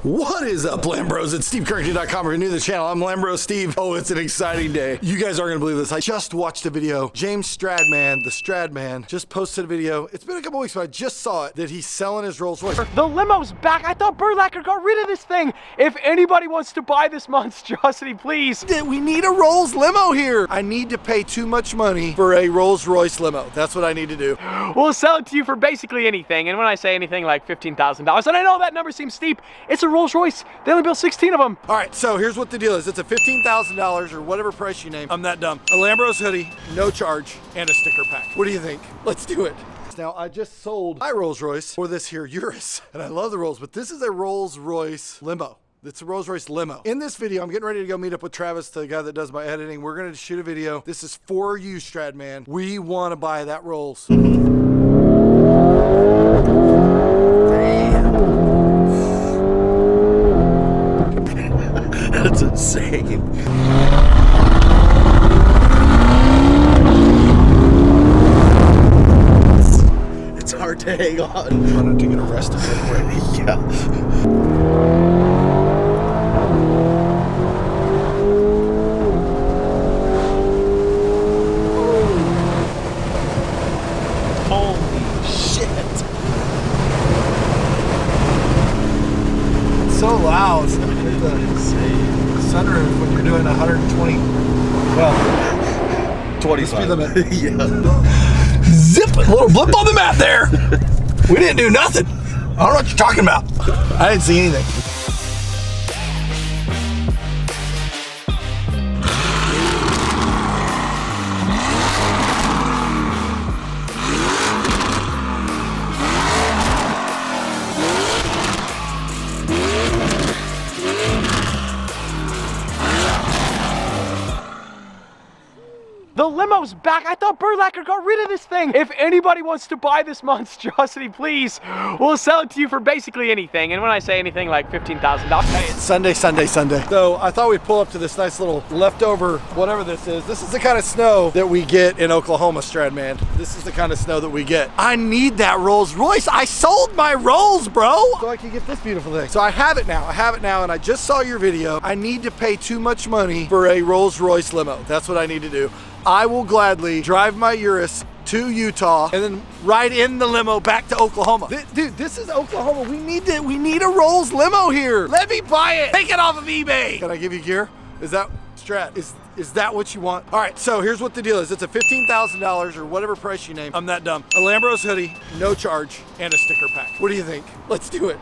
What is up, Lambros? It's SteveCurrington.com. If you're new to the channel, I'm Lambros Steve. Oh, it's an exciting day. You guys aren't gonna believe this. I just watched a video. James Stradman, the Stradman, just posted a video. It's been a couple weeks, but I just saw it, that he's selling his Rolls Royce. The limo's back. I thought Burlacker got rid of this thing. If anybody wants to buy this monstrosity, please. We need a Rolls limo here. I need to pay too much money for a Rolls Royce limo. That's what I need to do. We'll sell it to you for basically anything. And when I say anything, like $15,000. And I know that number seems steep. It's a Rolls Royce. They only built 16 of them. All right, so here's what the deal is. It's a $15,000 or whatever price you name. I'm that dumb. A Lambros hoodie, no charge, and a sticker pack. What do you think? Let's do it. Now, I just sold my Rolls Royce for this here Urus, and I love the Rolls, but this is a Rolls Royce Limo. It's a Rolls Royce Limo. In this video, I'm getting ready to go meet up with Travis, the guy that does my editing. We're gonna shoot a video. This is for you, Stradman. We wanna buy that Rolls. That's insane. It's hard to hang on. I'm running to get arrested real quick. Yeah. So loud. The sunroof when you're doing 120. Well, 25. Speed limit. Yeah. Zip! A little blip on the map there. We didn't do nothing. I don't know what you're talking about. I didn't see anything. The limo's back. I thought Burlacker got rid of this thing. If anybody wants to buy this monstrosity, please, we'll sell it to you for basically anything. And when I say anything, like $15,000. Hey, it's Sunday. So I thought we'd pull up to this nice little leftover, whatever this is. This is the kind of snow that we get in Oklahoma, Stradman. This is the kind of snow that we get. I need that Rolls Royce. I sold my Rolls, bro. So I can get this beautiful thing. So I have it now. And I just saw your video. I need to pay too much money for a Rolls Royce limo. That's what I need to do. I will gladly drive my Urus to Utah and then ride in the limo back to Oklahoma. Dude, this is Oklahoma. We need a Rolls limo here. Let me buy it. Take it off of eBay. Can I give you gear? Is that Strat? Is that what you want? All right, so here's what the deal is. It's a $15,000 or whatever price you name. I'm that dumb. A Lambros hoodie, no charge, and a sticker pack. What do you think? Let's do it.